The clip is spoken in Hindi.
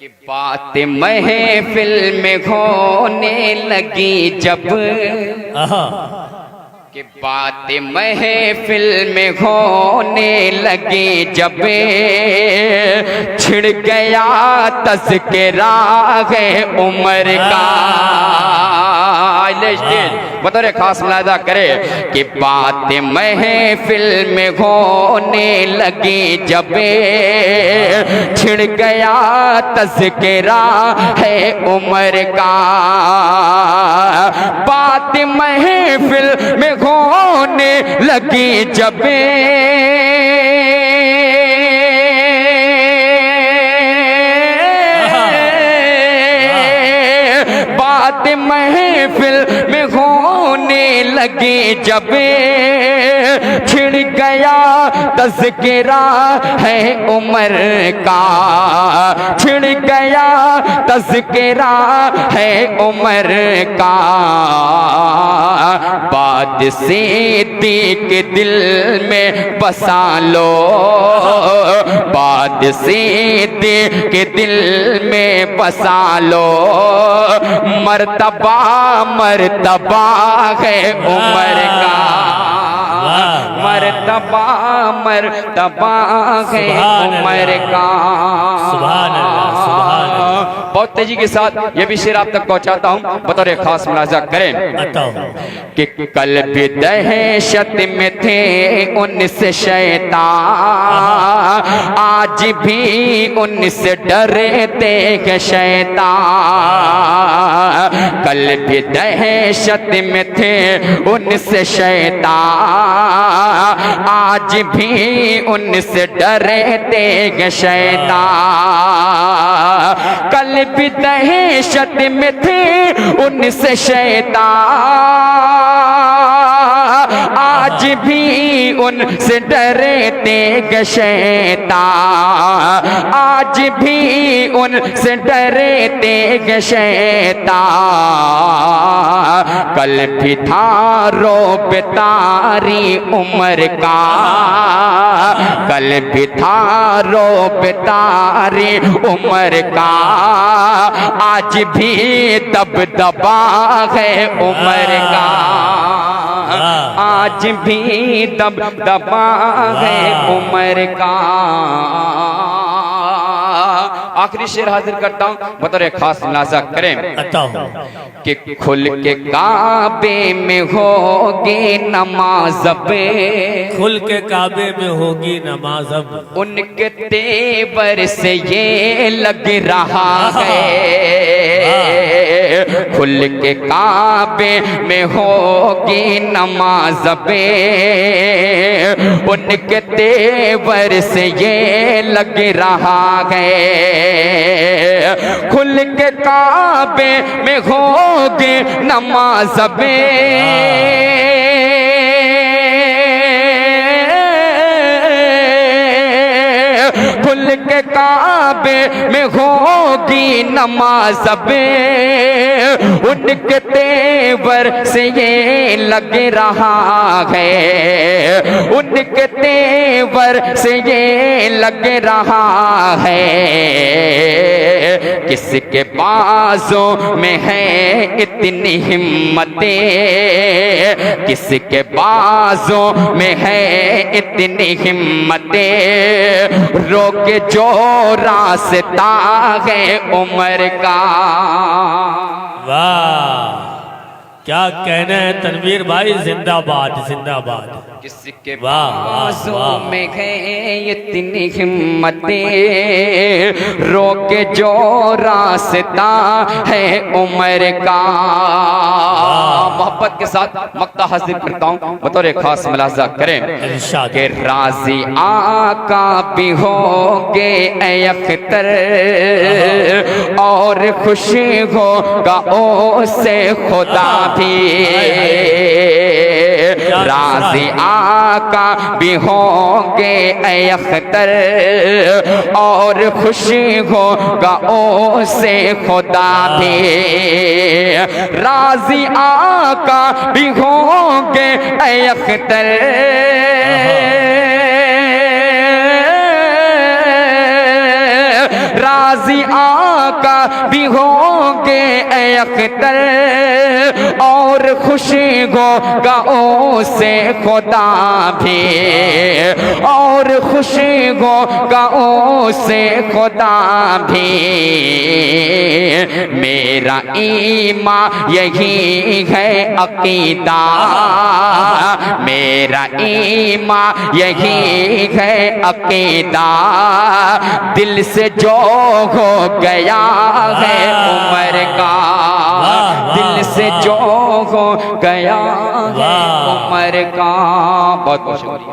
कि बात महफिल में होने लगी जब, कि बात महफिल में होने लगी जब, छिड़ गया तज़किरा है उमर का। बतौर खास मुलाहिज़ा करे कि बात महफिल में होने लगी जब, छिड़ गया तज़किरा है उमर का। बात महफिल में होने लगी जब, बात महफिल में होने लगी जब, छिड़ गया तज़किरा है उमर का। छिड़ गया तज़किरा है उमर का। बात सिद्दीक़ के दिल में बसा लो, बात सिद्दीक़ के दिल में बसा लो। मर्तबा मर्तबा है उमर का, मर्तबा मर्तबा है उमर का। बहुत तेजी के साथ ये भी शेर आप तक पहुंचाता हूं, बतौर खास मुलाहिज़ा करें कि कल भी दहशत में थे उनसे शैतान, आज भी उनसे डरते हैं शैतान। कल भी दहशत में थे उनसे शैतान, आज भी उनसे डरते हैं शैतान। कल भी दहशत में थे उनसे शैतान, आज भी उनसे डरते हैं शैतान। आज भी उनसे डरते हैं शैतान। कल भी था रोब तारी उमर का, कल भी था रोब तारी उमर का। आज भी दबदबा है उमर का, आज भी दबदबा है उमर का। आखिरी शेर हाजिर करता हूं, बतौर खास मुलाहिज़ा करें कि खुल के काबे में होगी नमाज़ अब, खुल के काबे में होगी नमाज अब। उनके तेवर से ये लग रहा है। खुल के काबे में होगी नमाज़ अब, उनके तेवर से ये लग रहा है। खुल के काबे में होगी नमाज़ अब, खुल के काबे में होगी नमाज़ अब, उनके तेवर से ये लग रहा है। उनके तेवर से ये लग रहा है। किसके बाजों में है इतनी हिम्मतें, किसके बाजों में है इतनी हिम्मतें। रोके जो रास्ता है उमर का। वाह, क्या कहना है तनवीर भाई, जिंदाबाद जिंदाबाद। किसके बाजों में है इतनी हिम्मतें, रोके जो रास्ता है उमर का। मोहब्बत के साथ मक्ता हासिल करता हूँ, बतौर खास मुलाहिज़ा करें कि राजी आका भी होगे ऐ अख्तर, और खुशी होगा ओ से खुदा भी। राजी आका भी होंगे ऐ अख्तर, और खुशी होगा ओ से खुदा भी। राजी आका भी होंगे ऐ अख्तर, गाजी आका भी होंगे अख्तर, और खुशी होगा से खुदा भी, और खुशी होगा से खुदा भी। मेरा ईमान यही है अकीदा, मेरा ईमान यही है अकीदा, दिल से जो हो गया है उमर का, दिल से जो हो गया है उमर का। बहुत बहुत शुक्रिया।